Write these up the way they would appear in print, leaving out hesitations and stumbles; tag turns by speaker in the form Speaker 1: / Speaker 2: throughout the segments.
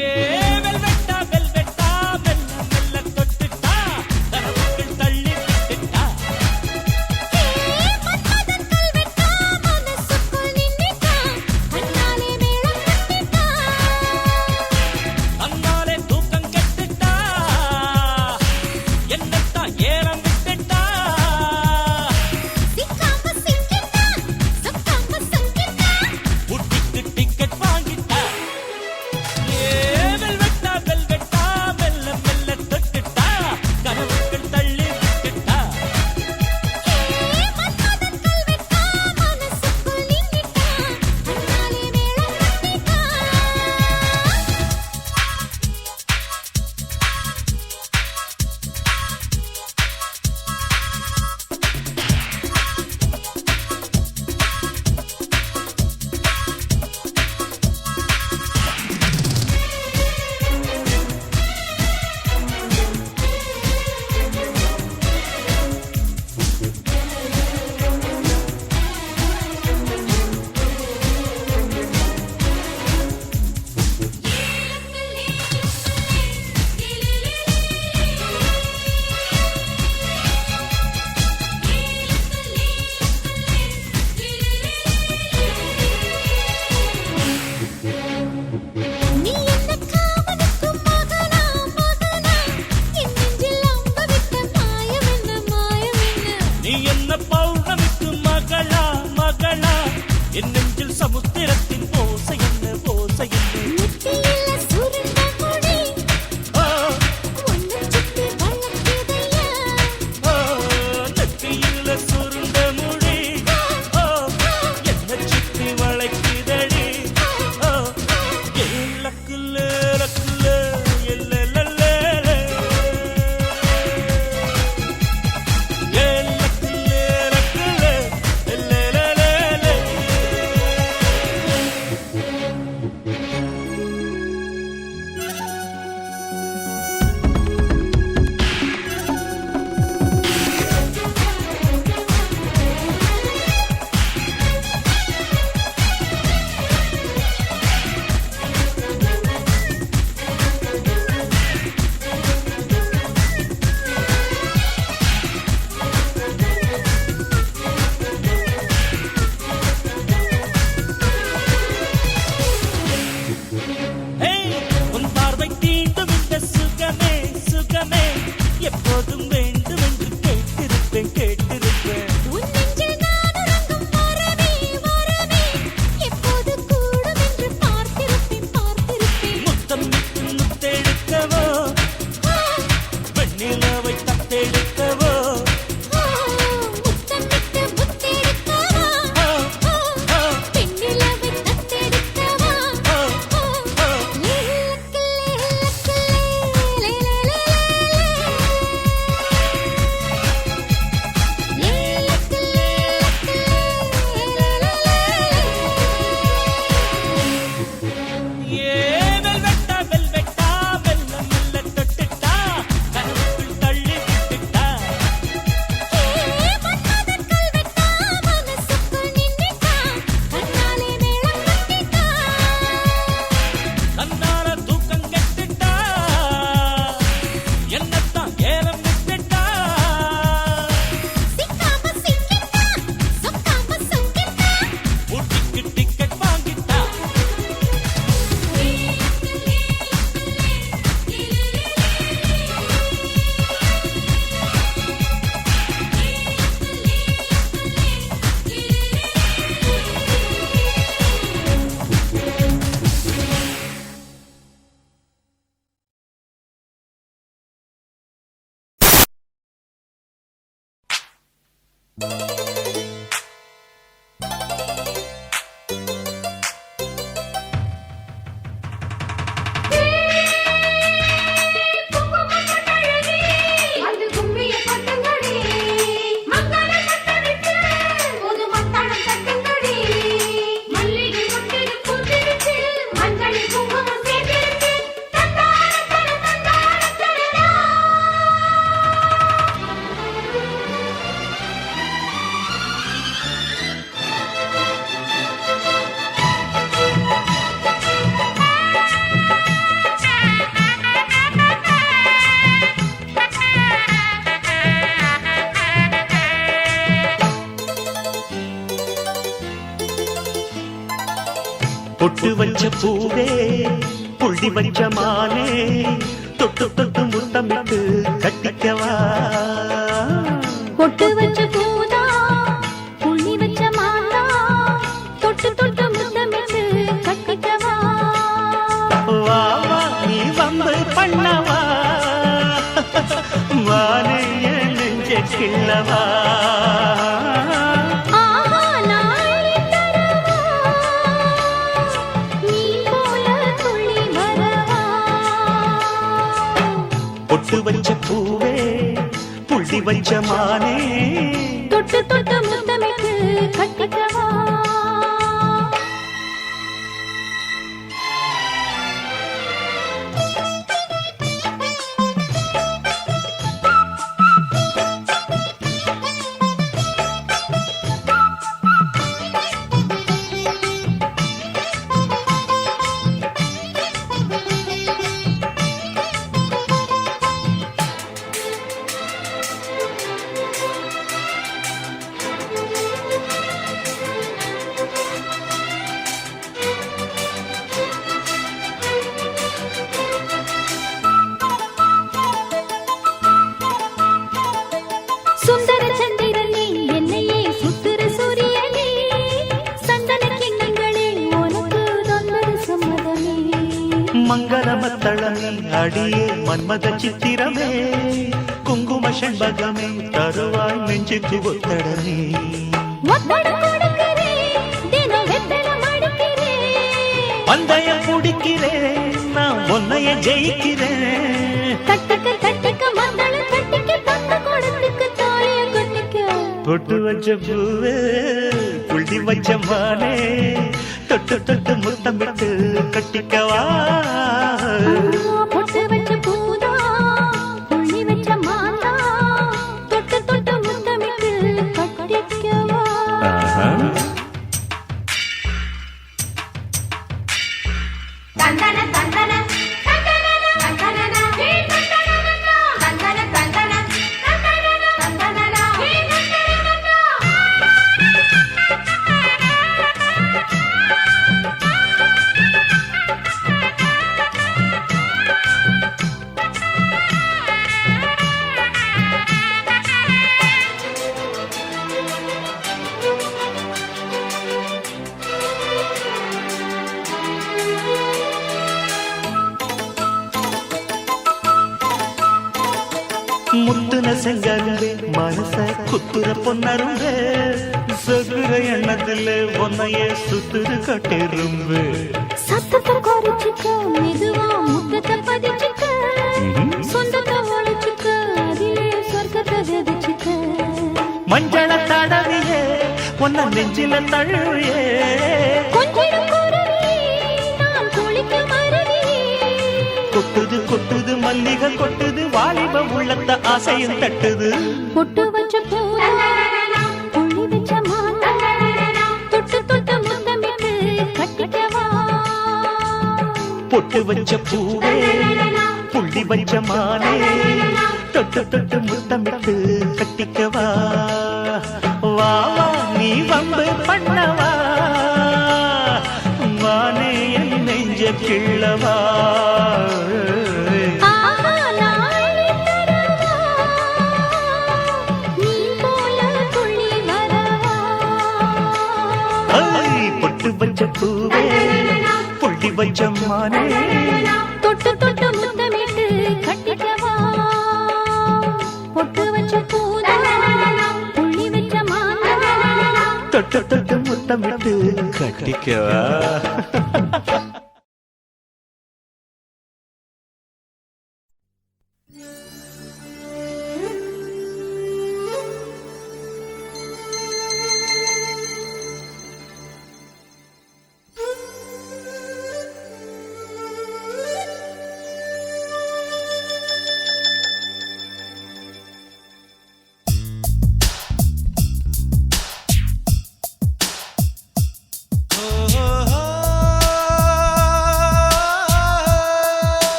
Speaker 1: ஏ வெல்வெட்டா வெல்வெட்டா மெல்ல மெல்ல தொட்டுட்டா கனவுக்குள் தள்ளி விட்டுட்டா அன்னாலே தூக்கம் கெட்டுட்டா என்னத்தான் ஏலம் விட்டுட்டா ஊட்டிக்கு டிக்கெட் வாங்கிட்டா ஏ
Speaker 2: பூவே புள்ளி வச்ச மானே தொட்டு தொட்டு முத்தமிட்டு கட்டிக்கவா
Speaker 3: பொட்டு வச்ச பூதா புள்ளி வச்ச மாதா தொட்டு தொட்டு முத்தமிட்டு கட்டிக்கவா
Speaker 2: வா வா நீ வம்பு பண்ணவா வானே என் நெஞ்ச கிள்ளவா
Speaker 3: ஆஹா நாளை தரவா நீ போல துள்ளி வரவா
Speaker 2: பொட்டு வச்ச பூவே புள்ளி வச்ச மானே
Speaker 3: தொட்டு தொட்டு முத்தமிட்டு கட்டிக்கவா சுந்தர சந்திரனே என்னையே சுத்துற சூரியனே சந்தன கிண்ணங்களே உனக்கு தந்தது சம்மதமே
Speaker 2: மங்களமத்தளமே அடியே மன்மத சித்திரமே குங்கும செண்பகமே தருவாய் நெஞ்சுக்கு ஒத்தடமே
Speaker 3: ஒத்தட கொடுக்கிறே தினம் வெத்தல மடிக்கிறே
Speaker 2: பந்தய குடிக்கிறேன் நான் உன்னைய ஜெயிக்கிறேன்
Speaker 3: கட்டிக்க மந்தள கட்டிக்க தந்த கொடுத்துக்கு தாலிய கட்டிக்க
Speaker 2: பொட்டு வச்ச பூவே புள்ளி வச்ச மானே தொட்டு தொட்டு முத்தமிட்டு கட்டிக்கவா
Speaker 3: பொட்டு வச்ச பூதா புள்ளி வச்ச மாதா தொட்டு தொட்டு முத்தமிட்டு கட்டிக்கவா தந்தன தந்தன தந்தன தந்தன ஹே தந்தன தந்தன தந்தன தந்தன தந்தன ஹே தந்தன
Speaker 2: முத்துன செங்கரும்பே மனச குத்துற பொன்னரும்பே சொகுற எண்ணத்துல உன்னைய சுத்துரு கட்டிரும்பு
Speaker 3: சத்தத்தை குறைச்சிக்க மெதுவா முத்தத்தை பதிச்சுக்க சொந்தத்தை ஒழிச்சுக்க அதிலே சொர்க்கத்தை விதைச்சுக்க
Speaker 2: மஞ்சள தடவியே உன்ன நெஞ்சில தழுவியே
Speaker 3: கொஞ்சிடும் குருவி நான் குளிக்க மருவி
Speaker 2: கொட்டுது கொட்டுது மல்லிகை கொட்டுது வாலிப உள்ளத்த ஆசையும் தட்டுது
Speaker 3: பொட்டு வச்ச பூரா புள்ளி வச்ச மாதா தொட்டு தொட்டு முத்தமிட்டு கட்டிக்கவா
Speaker 2: பொட்டு வச்ச பூவே புள்ளி வச்ச மானே தொட்டு தொட்டு முத்தமிட்டு கட்டிக்கவா வா வா நீ வம்பு பண்ணவா மானே என் நெஞ்ச கிள்ளவா
Speaker 3: ஆஹா நாளை தரவா நீ போல துள்ளி வரவா
Speaker 2: பொட்டு வச்ச பூவே புள்ளி வச்ச மானே
Speaker 3: தொட்டு தொட்டு முத்தமிட்டு கட்டிக்கவா பொட்டு வச்ச பூதா புள்ளி வச்ச மாதா
Speaker 2: தொட்டு தொட்டு முத்தமிட்டு கட்டிக்கவா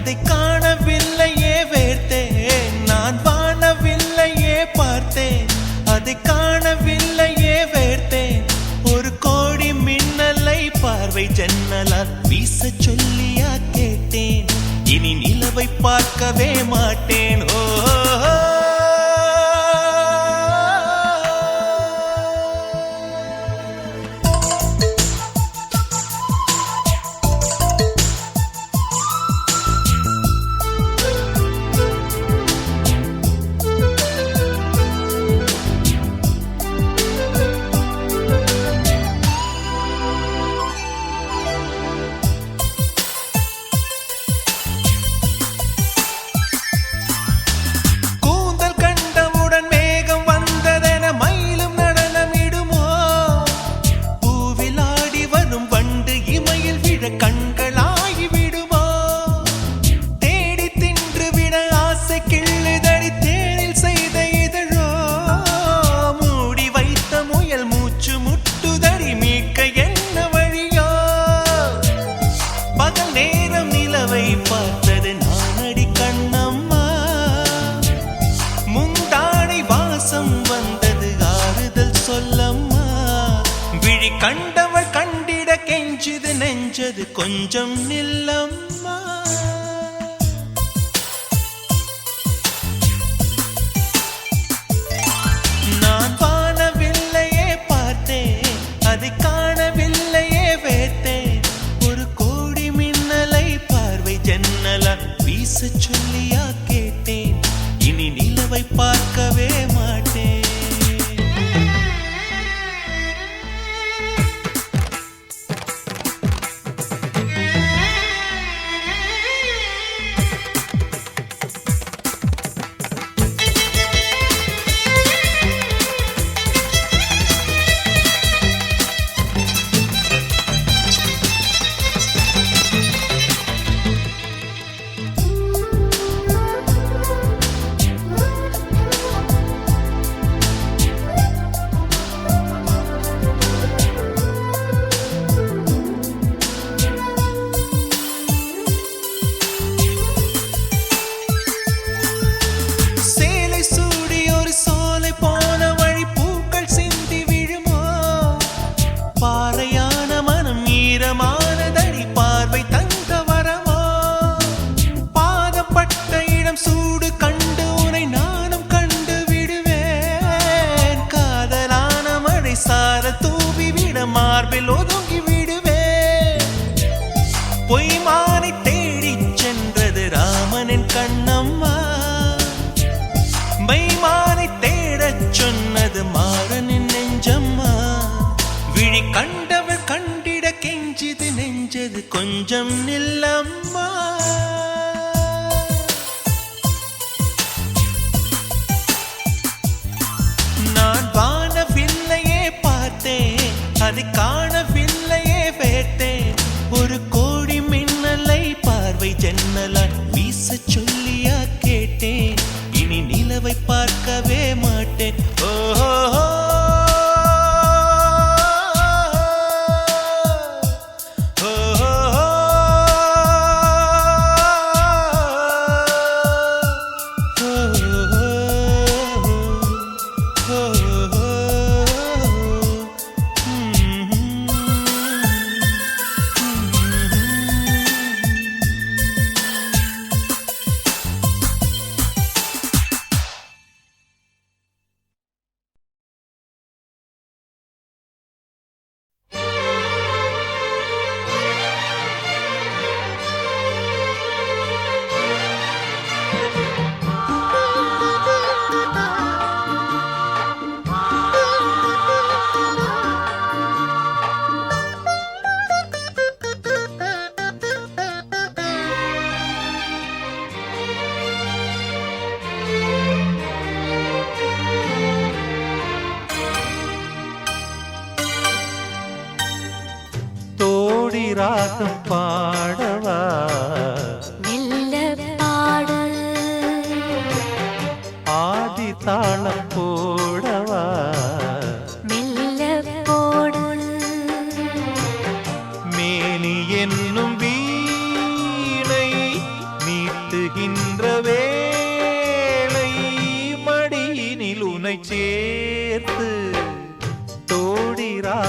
Speaker 4: அதை காணவில்லையே வேர்த்தேன், நான் வானவில்லையே பார்த்தேன். அதை காணவில்லையே வேர்த்தேன், ஒரு கோடி மின்னலை பார்வை ஜன்னலால் வீச சொல்லியா கேட்டேன். இனி நிலவை பார்க்கவே மாட்டேன். ஓ பார்த்தது நானடி கண்ணம்மா, முந்தானை வாசம் வந்தது ஆறுதல் சொல்லம்மா. விழி கண்டவள் கண்டிட கெஞ்சுது நெஞ்சது கொஞ்சம் நில்லம்மா. நான் வானவில்லையே பார்த்தேன், அதை காணவில்லையே வேர்த்தேன், ஒரு கோடி மின்னலை பார்வை ஜன்னலால் வீச சொல்லியா கேட்டேன். இனி நிலவை பார்க்கவே மாட்டேன். மார்பில் ஒதுங்கி விடுவேன். பொய்மானை தேடி சென்றது ராமனின் கண்ணம்மா, மைமானை தேடச் சொன்னது மாறனின் நெஞ்சம்மா. விழி கண்டவள் கண்டிட கெஞ்சிது நெஞ்சது கொஞ்சம் நில்லம்மா. நான் வானவில்லையே பார்த்தேன், அதை காணவில்லையே வேர்த்தேன், ஒரு கோடி மின்னலை பார்வை ஜன்னலால் வீச சொல்லியா கேட்டேன். இனி நிலவை பார்க்கவே மாட்டேன். ஓஹோ
Speaker 2: ராகம் பாடவா
Speaker 3: மெல்ல பாடு,
Speaker 2: ஆதி தாளம் போடவா
Speaker 3: மெல்ல போடு,
Speaker 2: மேனி என்னும் வீணை நீ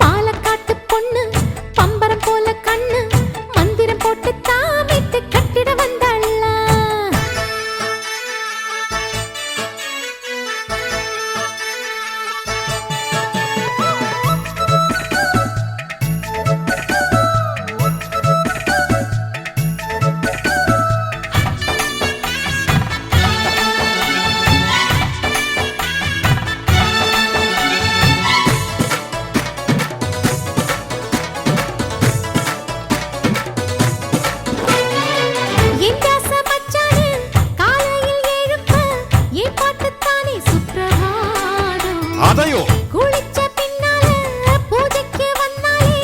Speaker 3: பாலக்காட்டு பொண்ணு பம்பரம் போல கண்ணு மந்திரம் போட்டு தாமிட்டு கட்டிட வந்தாளா என் தாச மச்சானு காலையில் எழுப்ப ஏன் பாட்டுத்தானே சுப்ரபாதம்
Speaker 5: അതെയോ
Speaker 3: குளிச்ச பின்னால பூஜைக்கு வந்தாலே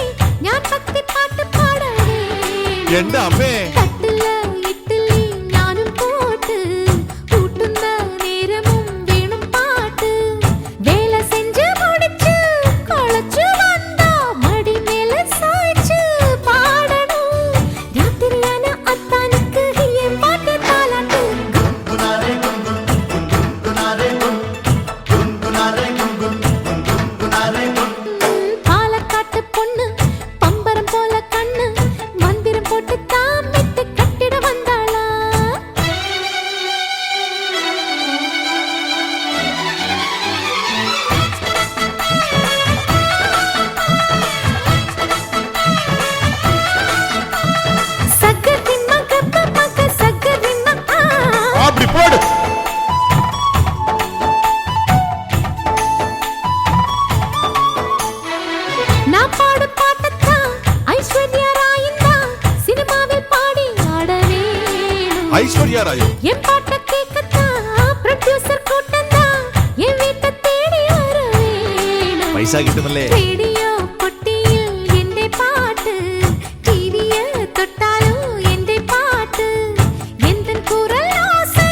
Speaker 3: ஞான் பக்தி பாட்டு பாடவே
Speaker 5: എന്റെ അമ്മേ
Speaker 3: தட்டுல இட்லி ஞானும் போட்டு கூட்டுந்த நேரமும் வேணும் பாட்டு வேலை செஞ்சு முடிச்சு கொளைச்சு வந்தா மடி மேல சாய்ச்சு பாடணும் ராத்திரியான அத்தானுக்கு என் பாட்டு தாலாட்டு பாலக்காட்டு பொண்ணு பம்பரம் போல கண்ணு மந்திரம் போட்டு தாமிட்டு கட்டிட வந்தாளா சக்கரின் மக சக்கரின் மகா
Speaker 5: அப்படி போடு
Speaker 3: நான் பாடும் பாட்டத்தான் ஐஸ்வர்யா ராயின் தான் சினிமாவில் பாடி ஆட வேணும்
Speaker 5: ഐശ്വര്യ റായോ
Speaker 3: என் பாட்ட கேட்கத்தான் ப்ரொடியூசர் கூட்டம் தான் என் வீட்டை தேடி வர வேணும்
Speaker 5: പൈസ കിട്ടുന്നല്ലേ
Speaker 3: ரேடியோ பொட்டியில் எந்தே பாட்டு டிவிய தொட்டாலும் எந்தே பாட்டு எந்தன் குரல் ஓசை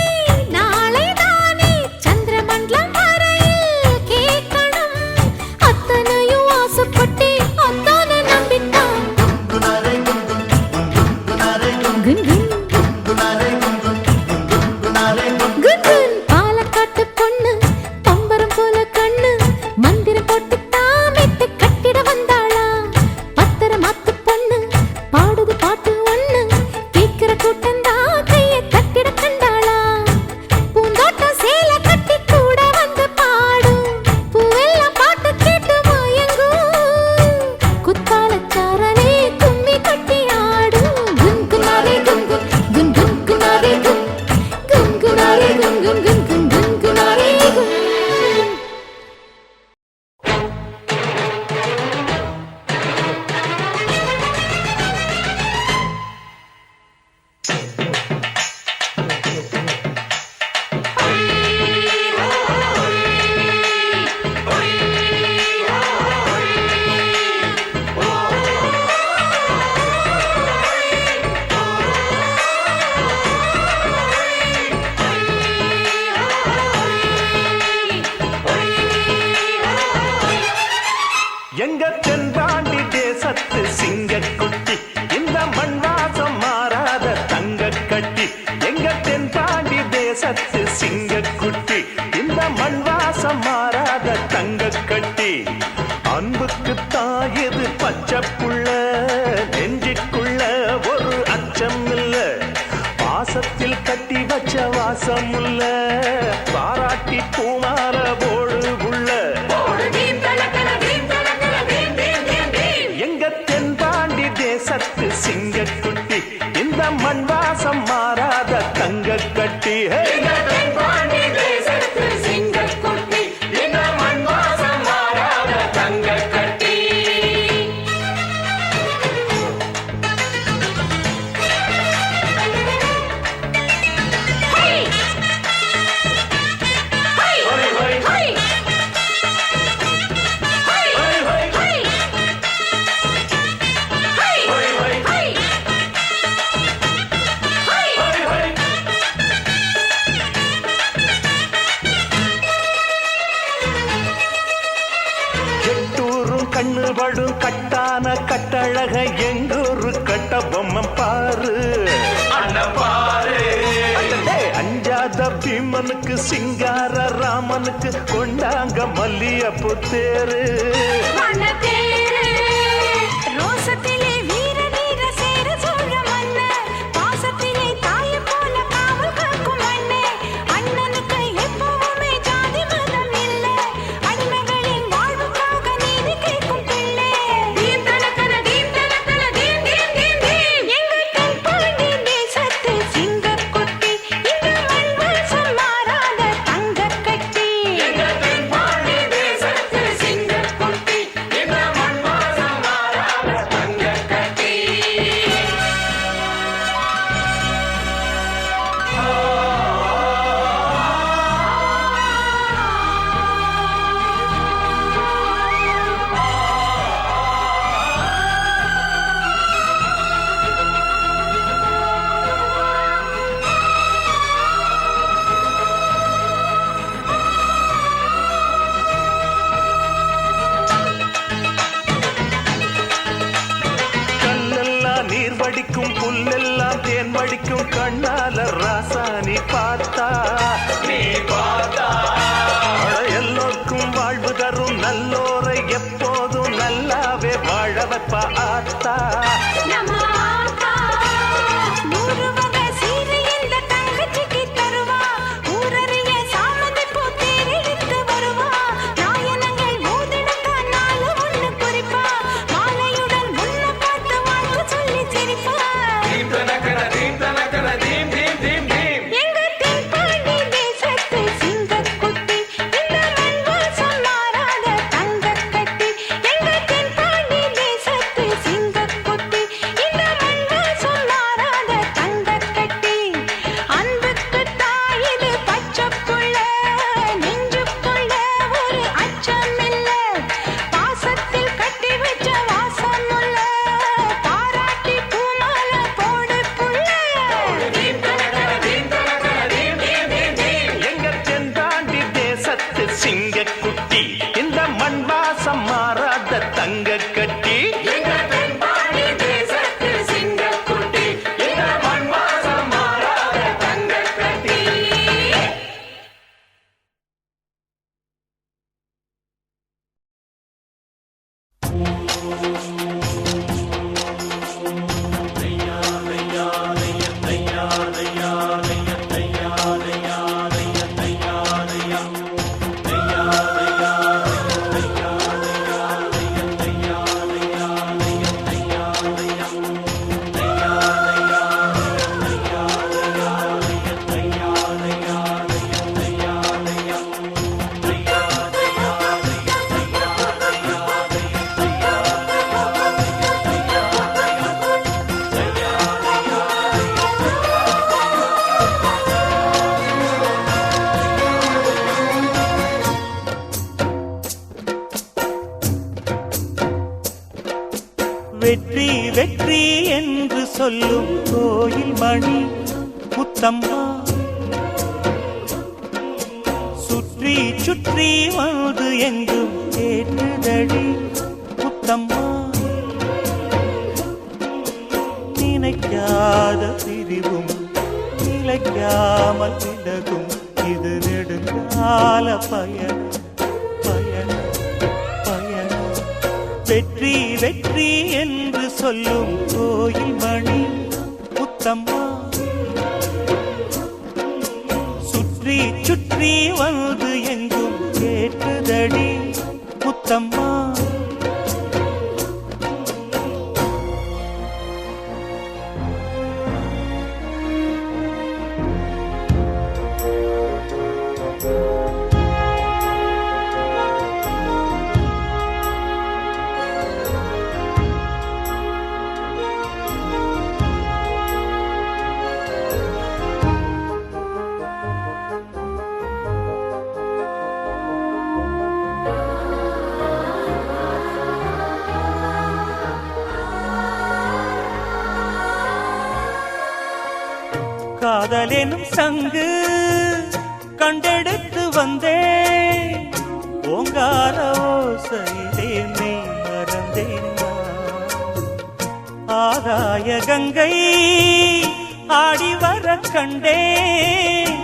Speaker 3: நாளை தானே சந்திரமண்டலம் வரையில் கேட்கணும் அத்தனையும் ஆசைப்பட்டு அத்தான நம்பித்தான் குன் குன் பாலக்காட்டு பொண்ணு பம்பரம் போல கண்ணு மந்திரம் போட்டு தாமிட்டு கட்டிட வந்தாளா பத்தர மாத்து பொண்ணு பாடுது பாட்டு ஒண்ணு கேட்கிற கூட்டம் தான் கையை தட்டிட கண்டாளா பூந்தோட்டம் சேலை கட்டி கூட வந்து பாடும் பூவெல்லாம் பாட்டு கேட்டு மயங்கும் குத்தாலச்சாரனே கும்மி கட்டி ஆடும் குன் குனாரே குன் குன் குன் குன் குனாரே குன் குன் குனாரே குன் குன் குன் குன் குன் குனாரே குன்
Speaker 4: எங்க தென்பாண்டி தேசத்து சிங்கக்குட்டி இந்த மண் வாசம் மாறாத தங்க கட்டி எங்க தென்பாண்டி தேசத்து சிங்கக்குட்டி இந்த மண் வாசம் மாறாத தங்க கட்டி அன்புக்கு தாயது பச்சை புள்ள நெஞ்சுக்குள்ள ஒரு அச்சம் இல்ல பாசத்தில் கட்டி வச்ச வாசம் இல்ல பாராட்டி பூமால போடு உள்ள எங்க தென்பாண்டி தேசத்து சிங்கக்குட்டி இந்த மண் வாசம் மாறாத தங்க கட்டி கண்ணுபடும் கட்டான கட்டழக எங்கூரு கட்ட பொம்மம் பாரு அஞ்சா
Speaker 2: அஞ்சாத பீமனுக்கு சிங்கார ராமனுக்கு கொண்டாங்க மல்லியப்பு தேரு
Speaker 3: ரோசத்திலே வீர வீர சேர சோழ மன்ன பாசத்திலே தாய போல காவல் காக்கும் மண்ணே அண்ணனுக்கு எப்பவுமே ஜாதி மதம் இல்ல அடிமைகளின் வாழ்வுக்காக நீதி கேட்கும் பிள்ளை தீம் தனக்கன தீம் தனக்கன தீம் தீம் தீம் தீம் எங்கள் தென்பாண்டி தேசத்து சிங்கக்குட்டி இந்த மண் வாசம் மாறாத தங்கக்கட்டி எங்கள் தென்பாண்டி தேசத்து சிங்கக்குட்டி இந்த மண் வாசம் மாறாத தங்கக்கட்டி
Speaker 2: கல்லெல்லாம் நீர் வடிக்கும் புல்லெல்லாம் தேன் வடிக்கும் கண்ணால ராசாணி பார்த்தா அட எல்லோருக்கும் வாழ்வு தரும் நல்லோரை எப்போதும் நல்லாவே வாழ வைப்பா ஆத்தா
Speaker 3: நம்ம ஆத்தா நூறு வகை சீரை இந்த தங்கச்சிக்கு தருவா ஊரறிய சாமந்தி பூ தேரெடுத்து வருவா நாயனங்கள் மூதெடுத்தா நாலு ஒண்ணு குறிப்பா மாலையுடன் முன்ன பார்த்து வாழ்த்து சொல்லி சிரிப்பா எங்க தென்பாண்டி தேசத்து சிங்கக்குட்டி இந்த மண் வாசம் மாறாத தங்கக்கட்டி எங்க தென்பாண்டி தேசத்து சிங்கக்குட்டி இந்த மண் வாசம் மாறாத தங்கக்கட்டி அன்புக்கு தாயிது பச்சைப்புள்ள நெஞ்சுக்குள்ள ஒரு அச்சமில்ல பாசத்தில் கட்டி வச்ச வாசமுள்ள பாராட்டி பூமாலை போடு புள்ள
Speaker 2: எங்க தென்பாண்டி தேசத்து சிங்கக்குட்டி இந்த மண் வாசம் மாறாத தங்க கட்டி
Speaker 4: வெற்றி வெற்றி என்று சொல்லும் கோயில் மணி முத்தம்மா சுற்றி சுற்றி வந்து எங்கும் கேட்டுதடி முத்தம்மா நினைக்காத பிரிவும் நிலைக்காமல் விலகும் இது நெடுங்கால பயணம் பயணம் பயணம் வெற்றி வெற்றி என்று சொல்லும் கோயில் மணி முத்தம்மா சுற்றி சுற்றி வந்து எங்கும் கேட்டுதடி முத்தம்மா காதலெனும் சங்கு கண்டெடுத்து வந்தேன் ஓங்கார ஓசையிலே மெய் மறந்தேன் ஆகாய கங்கை ஆடி வர கண்டேன்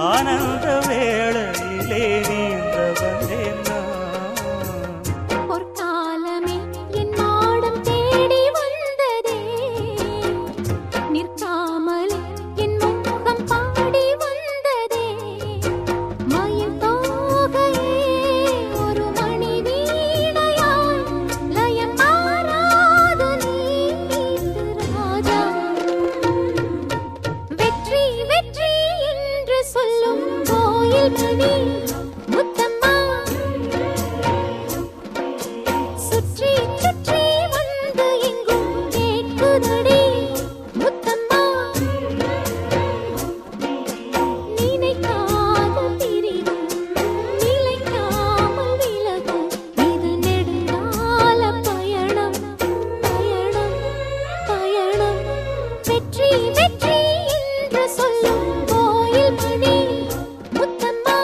Speaker 4: ஆனந்த வேளையிலே நீந்த வந்தேன் நான்.
Speaker 3: பொற்காலமே என் மாடம் தேடி வந்ததே, நிற்காமலே என் முகம் பாடி வந்ததே. மயில் தோகையே ஒரு மணி வீணையாய், லயம் மாறாது நீட்டு ராஜா. வெற்றி வெற்றி என்று சொல்லும் கோயில் மணி முத்தம்மா, சுற்றி சுற்றி வந்து எங்கும் கேட்குதடி முத்தம்மா. நினைக்காத பிரிவும் நிலைக்காமல் விலகும், இது நெடுங்கால பயணம் பயணம் பயணம். வெற்றி வெற்றி என்று சொல்லும் கோயில் மணி முத்தம்மா.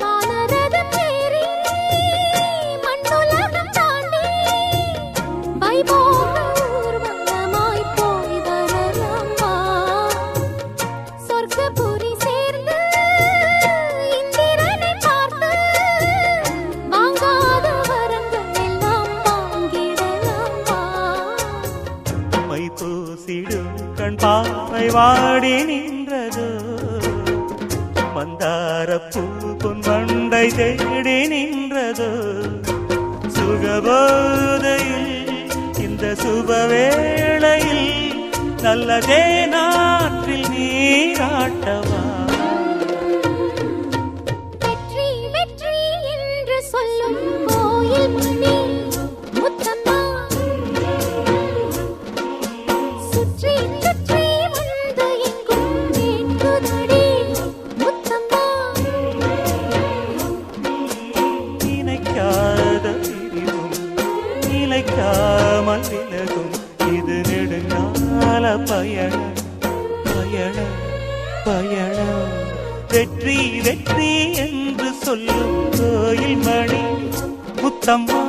Speaker 3: வானரதம் ஏறி மண்ணுலகம் தாண்டி, வைபோக ஊர்வலமாய் போய் வரலாமா. சொர்க்கபுரி சேர்ந்து இந்திரனை பார்த்து, வாங்காத வரங்கள் எல்லாம் வாங்கிடலாமா.
Speaker 4: மை பூசிடும் கண் பாவை வாடி நின்றது, மந்தார பூ பொன் வண்டை தேடி நின்றது. சுகபோதையில் இந்த சுபவேளையில் நல்லதே நாற்றில் நீராட்டவா.
Speaker 3: வெற்றி வெற்றி என்று சொல்லும் கோயில் மணி முத்தம்மா, சுற்றி சுற்றி வந்து எங்கும் கேட்குதடி முத்தம்மா.
Speaker 4: நினைக்காத பிரிவும் நிலைக்காமல் விலகும், இது நெடுங்கால பயணம் பயணம் பயணம். வெற்றி வெற்றி என்று சொல்லும் கோயில் மணி முத்தம்மா.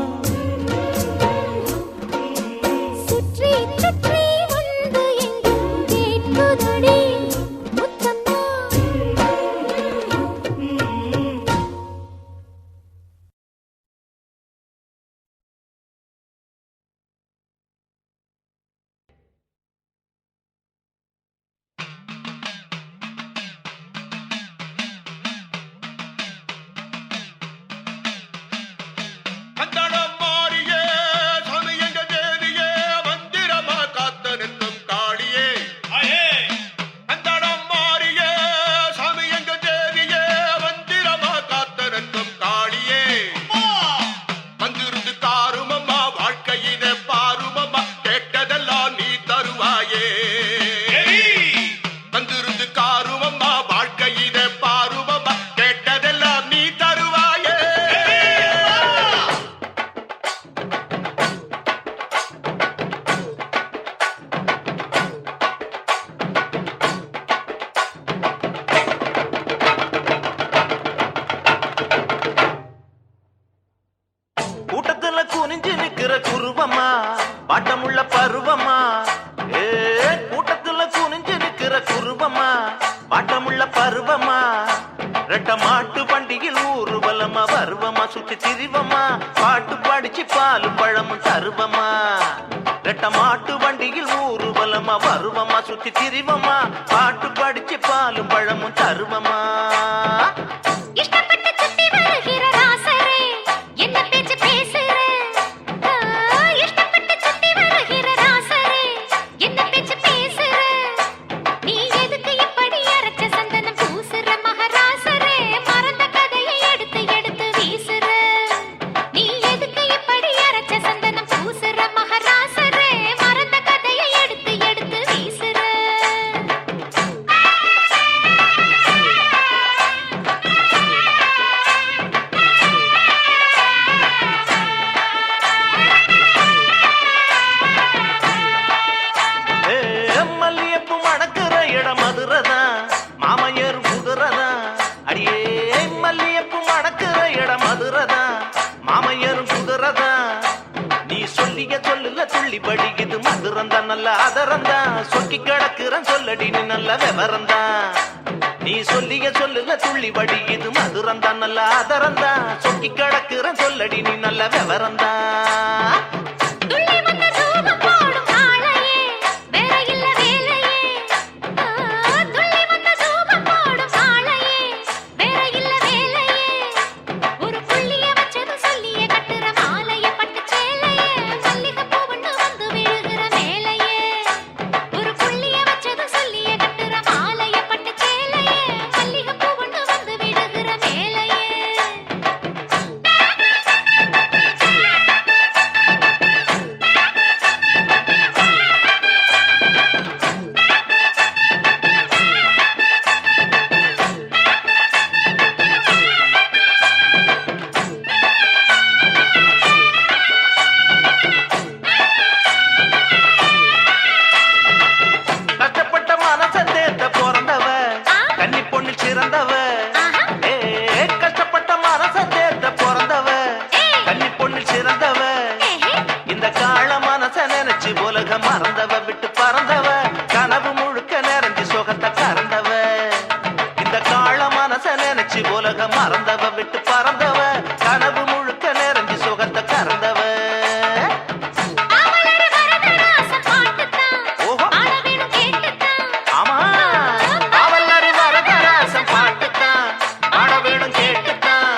Speaker 3: சுற்றி சுற்றி வந்து எங்கும் கேட்குதடி முத்தம்மா.
Speaker 6: கந்தடம் மாறியே சாமி எங்க தேவியே மந்திரமா காத்து நிற்கும் காளியே. கந்தடம் மாறியே சாமி எங்க தேவியே மந்திரமா காத்து நிற்கும் காளியே. வந்திருந்து தாருமம்மா வாழ்க்கையிலே பாருமம்மா, கேட்டதெல்லாம் நீ தருவாயே. வந்திருந்து காருமம்மா வாழ்க்கையிலே பாருமம்மா, கேட்டதெல்லாம் நீ தருவாயே.
Speaker 2: கூட்டத்துல குனிஞ்சு நிக்கிற குருவமா, பாட்டமுள்ள பருவமா. ஏ கூட்டத்துல குனிஞ்சு நிக்கிற குருவமா, பாட்டமுள்ள பருவமா. ரெட்ட மாட்டு வண்டியில் ஊர்வலமா வருவமா, சுத்தி திரிவமா. பாட்டு படிச்சு பாலும் பழமும் தருவமா. ரெட்ட மாட்டு வண்டியில் ஊர்வலமா வருவமா, சுத்தி திரிவமா. பாட்டு படிச்சு பாலும் பழமும் தருவமா.
Speaker 3: இஷ்டப்பட்டு சுத்தி வருகிற ராசரே, என்ன பேச்சு பேசுற? இஷ்டப்பட்டு சுத்தி வருகிற ராசரே, என்ன பேச்சு பேசுற? நீ எதுக்கு இப்படி அரைச்ச சந்தனம் பூசுற மகராசரே? மறந்த கதையை எடுத்து எடுத்து வீசுற. நீ எதுக்கு இப்படி அரைச்ச சந்தனம் பூசுற மகராசரே? மறந்த கதையை எடுத்து எடுத்து வீசுற.
Speaker 2: நல்ல அதரந்தான் சொக்கி கிடக்குறன் சொல்லடி நீ நல்ல விவரந்தான் நீ சொல்லிய சொல்லுல துள்ளி வடி இது மதுரந்தான் நல்ல அதரந்தான் சொக்கி கிடக்குறன் சொல்லடி நீ நல்ல விவரந்தான்
Speaker 3: துள்ளி வந்த தூபம் போடும் ஆளையே வேற இல்ல வேலையே துள்ளி வந்த தூபம் போடும் ஆளையே வேற இல்ல வேலையே ஒரு புள்ளிய வச்சது சொல்லிய கட்டுற மாலைய பட்டு சேலையே மல்லிகை பூவண்டு வந்து விழுகிற மேலையே ஒரு புள்ளிய வச்சது சொல்லிய கட்டுற மாலைய பட்டு சேலையே மல்லிகை பூவண்டு வந்து விழுகிற மேலையே
Speaker 2: கஷ்டப்பட்ட மனச தேத்த பிறந்தவ கன்னி பொண்ணு சிறந்தவ ஏ கஷ்டப்பட்ட மனச தேத்த பிறந்தவ கன்னி பொண்ணு சிறந்தவ இந்த கால மனச நினைச்சு உலக மறந்தவ விட்டு பறந்தவ கனவு முழுக்க நிறைஞ்சு சுகத்தை கறந்தவ இந்த கால மனச நினைச்சு உலக மறந்தவ விட்டு பறந்தவ கனவு முழுக்க நிறைஞ்சு சுகத்தை கறந்தவ
Speaker 3: அவளோட வரதராசம் பாட்டுத்தான்
Speaker 2: ஓஹோ.
Speaker 3: ஆட வேணும் கேட்டுத்தான்
Speaker 2: ஆமா அவள் வரதராசம் பாட்டுத்தான் ஆட வேணும் கேட்டுத்தான்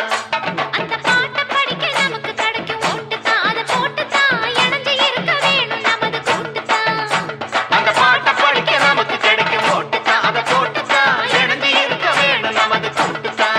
Speaker 3: அந்த பாட்டை படிக்க நமக்கு கிடைக்கும் ஓட்டுத்தான் அதை போட்டுத்தான் இணைஞ்சு இருக்க வேணும் நமது கூட்டுத்தான்
Speaker 2: அந்த பாட்டை படிக்க நமக்கு கிடைக்கும் ஓட்டுத்தான் அதை போட்டுத்தான் இணைஞ்சு இருக்க வேணும் நமது கூட்டுத்தான்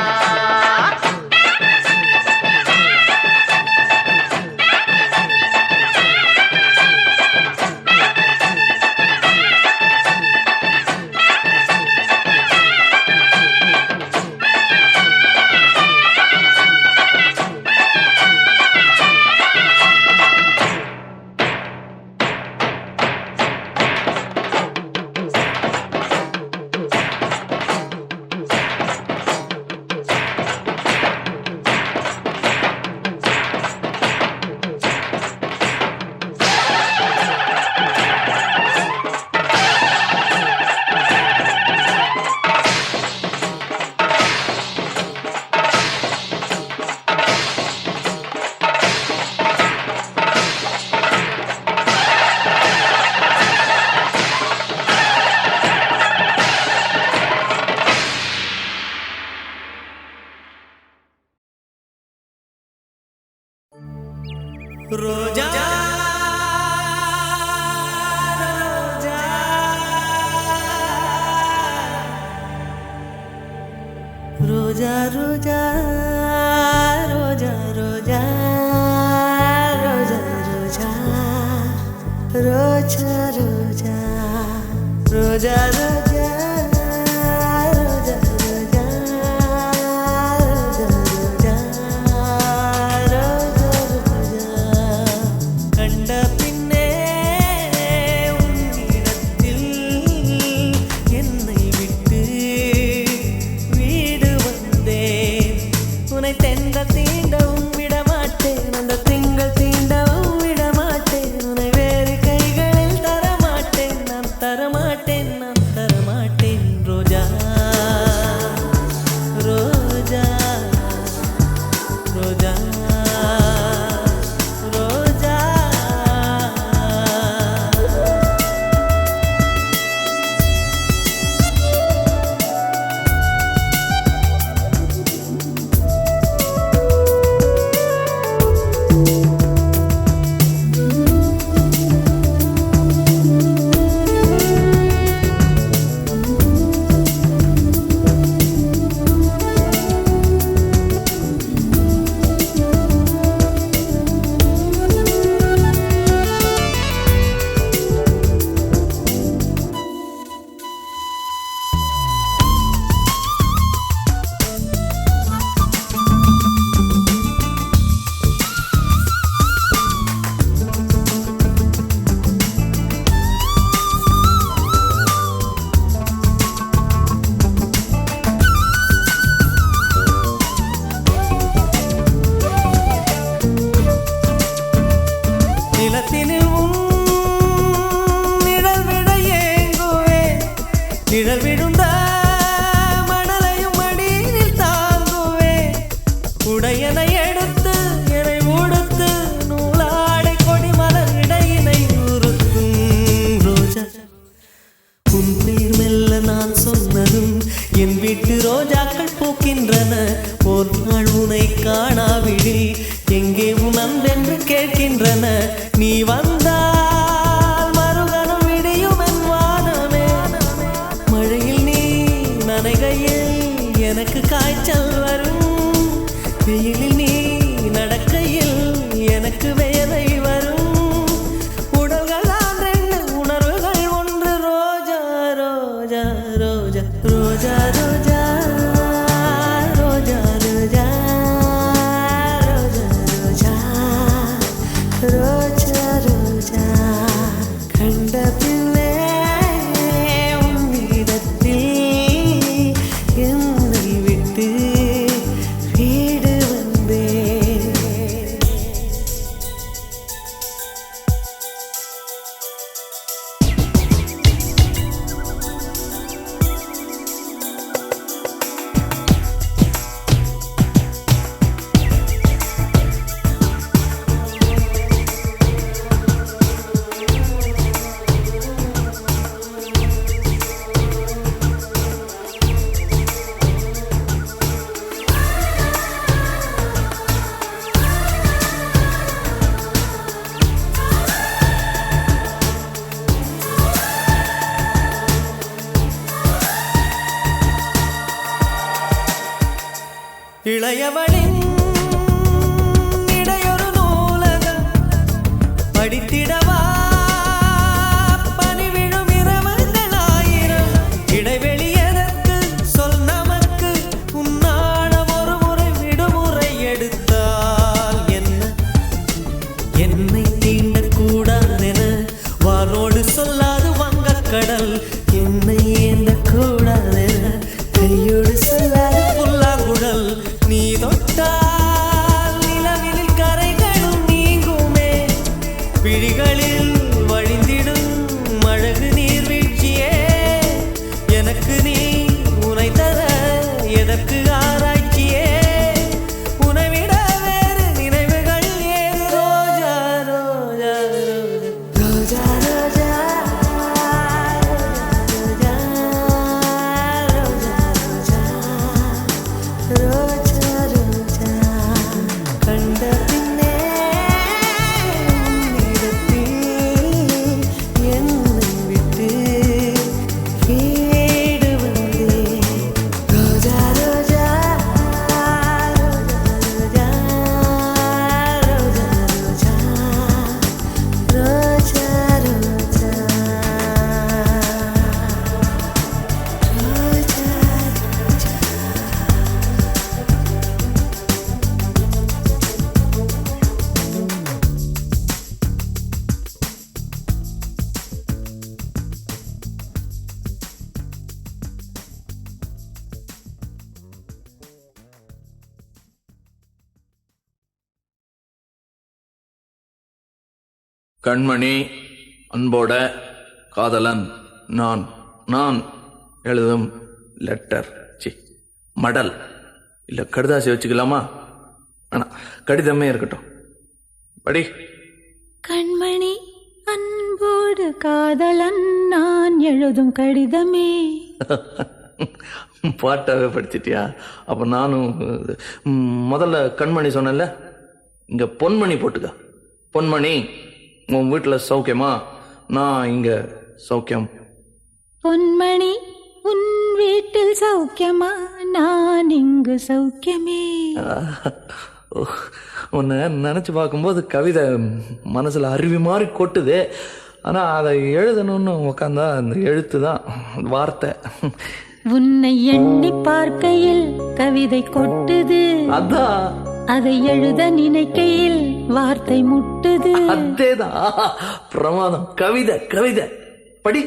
Speaker 4: ரோஜா ரோஜா ரோஜா ரோஜா ரோஜா ரோஜா ரோஜா ரோஜா ரோஜா ரோஜா ரோஜா ரோஜா ரோஜா கண்ட பின்னே உன்னிடத்தில் என்னை விட்டு வீடு வந்தேன் உன்னை தென்ற தீண்டவும் விடமாட்டேன் அந்த திங்கள் தீண்டவும் விடமாட்டேன் உன்னை வேறு கைகளில் தரமாட்டேன் நான் தரமாட்டேன் நான் தரமாட்டேன் ரோஜா ரோஜா ரோஜா ரோஜா உடையனை எடுத்து என்னை உடுத்து நூலாடை கொடி மலர் இடையினை உறுத்தும் ரோஜா உன் பேர் மெல்ல நான் சொன்னதும் என் வீட்டு ரோஜாக்கள் பூக்கின்றன ஒரு நாள் உனை காணாவிடில் எங்கே உன் அன்பென்று கேட்கின்றன நீ வந்தால் மறுகணம் விடியும் என் வானமே மழையில் நீ நனைகையில் எனக்கு காய்ச்சல் வரும் வெயிலில் நீ நடக்கையில் எனக்கு வேலை வரும் உடல்கள் தான் ரெண்டு உணர்வுகள் ஒன்று ரோஜா ரோஜா ரோஜா ரோஜா ரோஜா ரோஜா ரோஜா ரோஜா ரோஜா ரோஜா ரோஜா கண்ட பிள்ளை உன்னிடத்தில் என்னை விட்டு வீடு வந்தேன் இளையவளின் இடையொரு நூலகம் படித்திடவா பனி விழும் இரவுகள் ஆயிரம் இடைவெளி எதற்கு சொல் நமக்கு உன்னாடம் ஒரு முறை விடுமுறை எடுத்தால் என்ன என்னை தீண்டக்கூடாதென வானோடு சொல்லாது வங்கக்கடல் என்னை ஏந்தக்கூடாதென கையோடு சொல்லாது புல்லாங்குழல் நீ தொட்டால் நிலவில் கரைகளும் நீங்குமே விழிகளில் வழிந்திடும் அழகு நீர்வீழ்ச்சியே எனக்கு நீ உனை தர எதற்கு ஆராய்ச்சியே உனைவிட வேறு நினைவுகள் ஏது ரோஜா ரோஜா ரோஜா ரோஜா ரோஜா ரோஜா ரோஜா கண்ட பின்னே உன்னிடத்தில் என்னை விட்டு வீடு வந்தேன் ரோஜா ரோஜா ரோஜா ரோஜா ரோஜா ரோஜா
Speaker 7: கண்மணி அன்போட காதலன் நான் நான் எழுதும் லெட்டர் மடல் இல்ல கடுதாசி வச்சுக்கலாமா வேணாம் கடிதமே இருக்கட்டும் படி
Speaker 3: கண்மணி அன்போடு காதலன் நான் எழுதும் கடிதமே
Speaker 7: பாட்டாவே படிச்சிட்டியா அப்ப நானும் முதல்ல கண்மணி சொன்னேன்ல இங்க பொன்மணி போட்டுக்க பொன்மணி உன் வீட்டுல சௌக்கியமா நான் இங்க சௌக்கியம்
Speaker 3: பொன்மணி உன் வீட்டில் சௌக்கியமா நான் இங்கு சௌக்கியமே
Speaker 7: உன்னை நினைச்சு பார்க்கும்போது கவிதை மனசுல அருவி மாதிரி கொட்டுது ஆனா அதை எழுதணும்னு உக்காந்தா அந்த எழுத்து தான் வார்த்தை
Speaker 3: உன்னை எண்ணி பார்க்கையில் கவிதை கொட்டுது
Speaker 7: அதான்
Speaker 3: அதை எழுத நினைக்கையில் வார்த்தை முட்டுது
Speaker 7: அதேதான் பிரமாதம் கவிதை கவிதை படி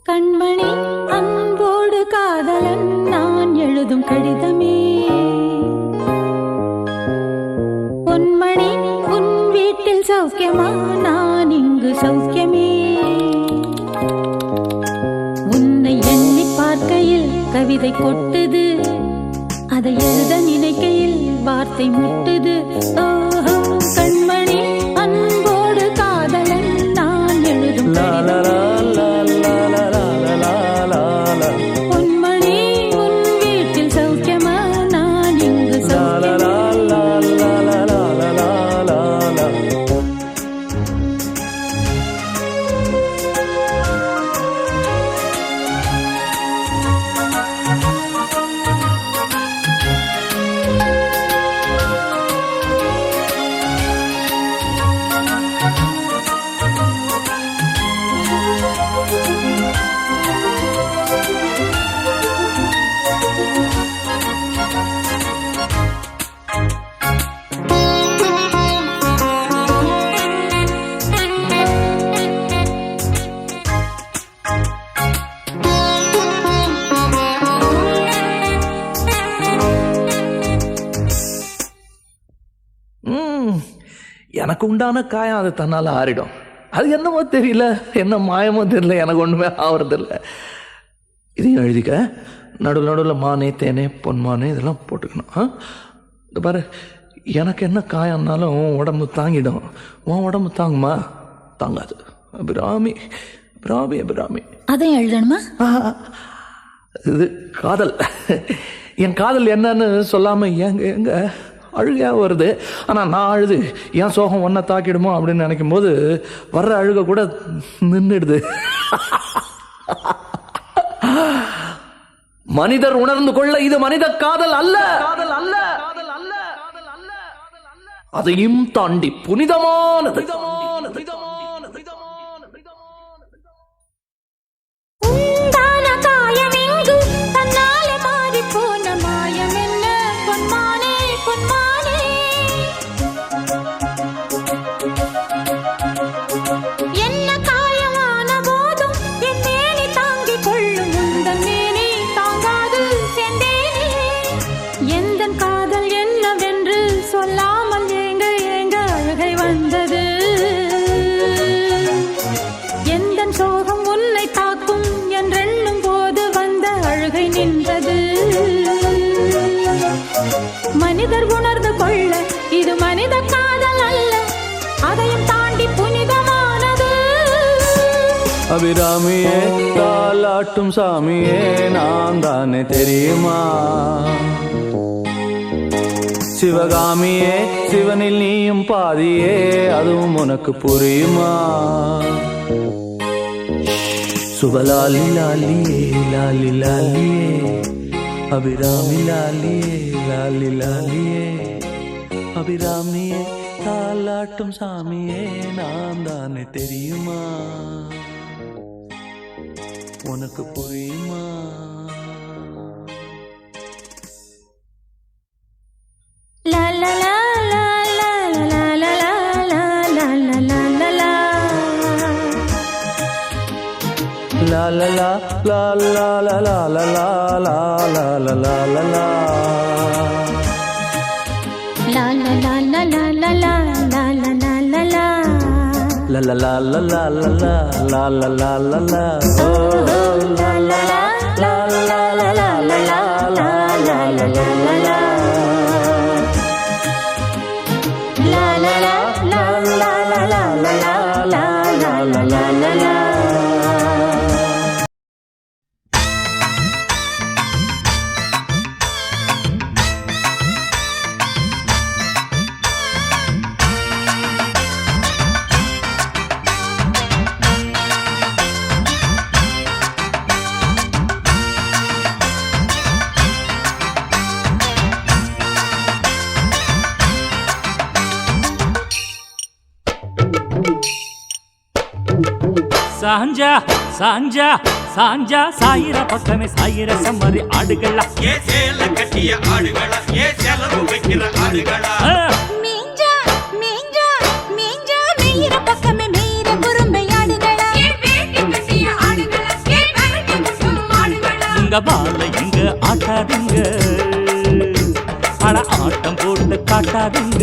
Speaker 3: கண்மணி அன்போடு காதலன் நான் எழுதும் கடிதமே பொன்மணி உன் வீட்டில் சௌக்கியமா நான் இங்கு சௌக்கியமே உன்னை எண்ணி பார்க்கையில் கவிதை கொட்டுது அதை எழுத நினைக்கையில் வார்த்தை ஆசை முட்டுது. ஓஹோ கண்மணி அன்போடு காதலன் நான் எழுதும் பொன்மணி உன் வீட்டில் சௌக்கியமா நான் இங்கு சௌக்கியமா.
Speaker 7: எனக்கு உண்டான காயம் அது தன்னால் ஆறிடும். அது என்னமோ தெரியல, என்ன மாயமோ தெரியல, எனக்கு ஒன்றுமே ஆகிறதில்ல. இதையும் எழுதிக்க. நடுவில் நடுவில் மானே தேனே பொன்மானே இதெல்லாம் போட்டுக்கணும். இந்த பாரு, எனக்கு என்ன காயம்னாலும் உன் உடம்பு தாங்கிடும். உன் உடம்பு தாங்குமா? தாங்காது. அபிராமி அபிராமி அபிராமி.
Speaker 3: அதையும் எழுதணுமா?
Speaker 7: இது காதல். என் காதல் என்னன்னு சொல்லாமல் எங்க அழுகையாக வருது. ஆனால் நான் அழுது என் சோகம் ஒன்றை தாக்கிடுமோ அப்படின்னு நினைக்கும் போது வர்ற அழுக கூட நின்றுடுது. மனிதர் உணர்ந்து கொள்ள இது மனித காதல் அல்ல, காதல் அல்ல, அதையும் தாண்டி புனிதமானது.
Speaker 3: உண்டான காயம் எங்கு தன்னாலே மாறி போன மாயம் என்ன பொன்மானே பொன்மானே. என்ன காயமான போதும் என் மேனி தாங்கிக் கொள்ளும் உந்தன் மேனி தாங்காது செந்தேனே. எந்தன் காதல் என்னவென்று சொல்லாமல் ஏங்க ஏங்க அழுகை வந்தது. எந்தன் சோகம் உன்னை தாக்கும் என்றெண்ணும் போது வந்த அழுகை நின்றது. மனிதர் உணர்ந்து கொள்ள இது மனித காதல் அல்ல, அதையும் தாண்டி புனிதமானது.
Speaker 7: அபிராமியே தாலாட்டும் சாமியே நான் தானே தெரியுமா? சிவகாமியே சிவனில் நீயும் பாதியே அதுவும் உனக்கு புரியுமா? சுபலாலி லாலியே லாலி லாலியே அபிராமி லாலியே லாலி லாலியே. அபிராமியே தாலாட்டும் சாமியே நான் தானே தெரியுமா? உனக்கு புரியுமா?
Speaker 3: லா லா லா லா லா லா லா லா லா லா லா லா லா.
Speaker 7: La la la la la la la la la la la la la la la.
Speaker 3: La la la la la la la la la la la la.
Speaker 7: La la la la la la la la la la la la. Oh la la la la la la la la la la la la la la la. La la la la la la la la la la la la la la.
Speaker 1: சாஞ்சா சாஞ்சா சாஞ்சா சாயிர பக்கமே சாயிர சம்மதி ஆடுகளா.
Speaker 6: ஏ சேல கட்டிய ஆடுகளா, ஏ செலவு வைக்கிற ஆடுகளா.
Speaker 3: மீஞ்சா மீஞ்சா மீஞ்சா மேயிற பக்கமே மேயிற குறும்பை ஆடுகளா. ஏ வேட்டி கட்டிய ஆடுகளா, ஏ கரடி முட்டும் ஆடுகளா.
Speaker 1: இங்க பால இங்க ஆட்டாதுங்க, அட ஆட்டம் போட்டு காட்டாதுங்க.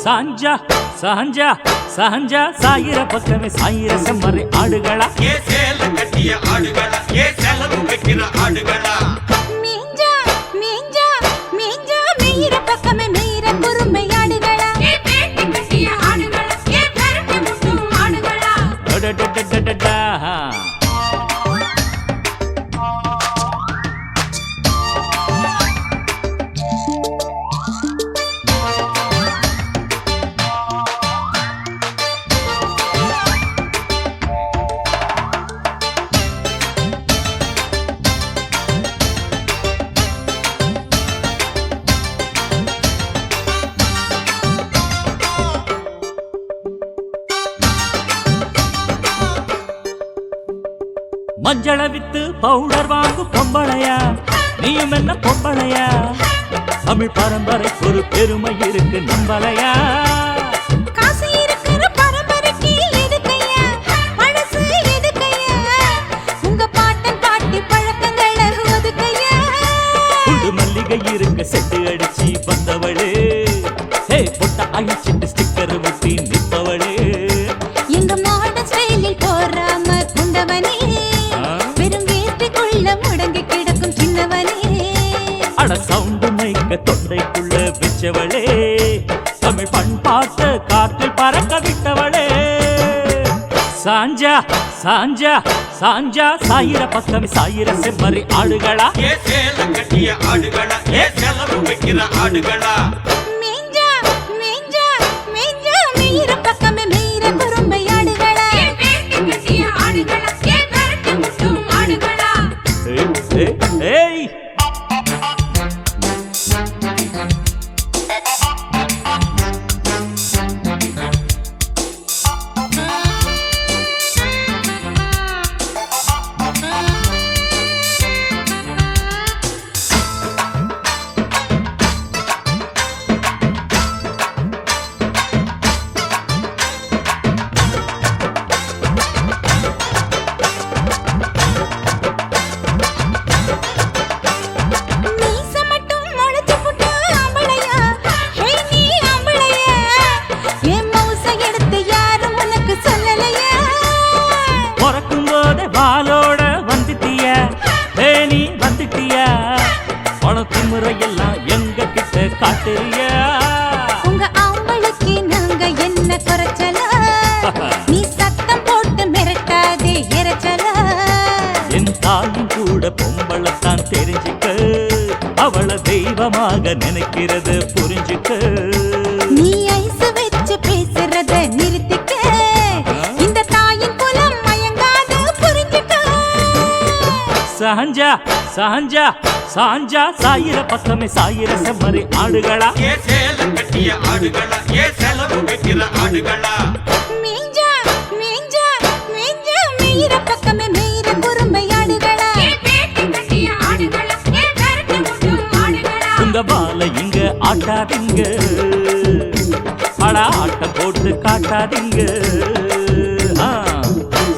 Speaker 1: சாஞ்சா சாஞ்சா சாஞ்சா சாயிர பக்கமே சாயிர சம்மதி ஆடுகளா.
Speaker 6: ஏ சேல கட்டிய ஆடுகளா, ஏ செலவு வைக்கிற ஆடுகளா.
Speaker 3: மீஞ்சா மீஞ்சா மீஞ்சா
Speaker 1: மஞ்சள வித்து பவுடர் வாங்கும் பொம்பளையா நீயும் என்ன பொம்பளையா தமிழ் பரம்பரைக்கு ஒரு பெருமை இருக்கு நம்பலையா
Speaker 3: காசு இருக்கிற பரம்பரைக்கு எதுக்கையா பழசு எதுக்கையா உங்க பாட்டன் பாட்டி பழக்கங்களை ஒதுக்கையா
Speaker 1: புது மல்லிகை இருக்க செட்டு அடிச்சு வந்தவளே ஹே பொட்ட அழிச்சிட்டு ஸ்டிக்கர் ஒட்டி நிற்பவளே
Speaker 3: எங்க மாடர்ன் ஸ்டைலில் போறாம குண்டவனே வெறும் வேட்டிக்குள்ள முடங்கி கிடக்கும் சின்னவனே
Speaker 1: அட சவுண்டு மைக்க தொண்டைக்குள்ள வச்சவளே தமிழ் பண்பாட்டு காற்றில் பறக்க விட்டவளே சாஞ்சா சாஞ்சா சாஞ்சா சாயிர பக்கம் சாயிர செம்மறி ஆடுகளா
Speaker 6: ஏ சேல கட்டிய ஆடுகளா ஏ செலவு வைக்கிற ஆடுகளா
Speaker 3: மேஞ்சா மேஞ்சா மேஞ்சா மீற பக்கமே மீற குறும்பை ஆடுகளா வேட்டி கட்டிய ஆடுகளா ஏ கரட்டு முட்டும் ஆடுகளா
Speaker 1: ஏய்
Speaker 3: மீச மட்டும் முளைச்சு புட்டு ஆம்பளையா ஹே நீ ஆம்பளையா என் மவுச எடுத்து யாரும் உனக்கு சொல்லலையா
Speaker 1: பிறக்கும் போதே வாளோட வந்துட்டிய நீ வந்துட்டிய பணத்து முறையெல்லாம் எங்க கிட்ட காட்டுறியா
Speaker 3: உங்க ஆம்பளைக்கு நாங்க என்ன குறைச்சலா நீ சத்தம் போட்டு மிரட்டாதே இறைச்சலா
Speaker 1: என் தாயும் கூட பொம்பளைத்தான் தெரிஞ்சுக்க அவளை தெய்வமாக நினைக்கிறது புரிஞ்சுக்க
Speaker 3: நீ ஐஸ் வச்சு பேசுறத நிறுத்திக்க இந்த தாயின் குலம் மயங்காது புரிஞ்சுக்க
Speaker 1: சாஞ்சா சாஞ்சா சாஞ்சா சாயிர பக்கமே சாயிர செம்மறி ஆடுகளா
Speaker 6: ஏ சேல கட்டிய ஆடுகளா ஏ செலவு வைக்கிற ஆடுகளா
Speaker 3: மேஞ்சா மேஞ்சா மேஞ்சா மீற பக்கமே மீற குறும்பை ஆடுகளா வேட்டி கட்டிய ஆடுகளா ஏ கரட்டு முட்டும் ஆடுகளா
Speaker 1: உங்க பால இங்க ஆட்டாதீங்க அட ஆட்டம் போட்டு காட்டாதீங்க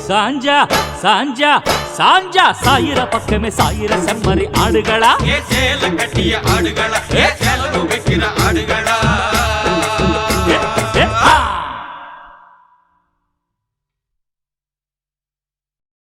Speaker 1: சாஞ்சா சாஞ்சா சாஞ்சா சாயிர பக்கமே சாயிர செம்மறி ஆடுகளா
Speaker 6: ஏ சேல கட்டிய ஆடுகளா ஏ செலவு வைக்கிற ஆடுகளா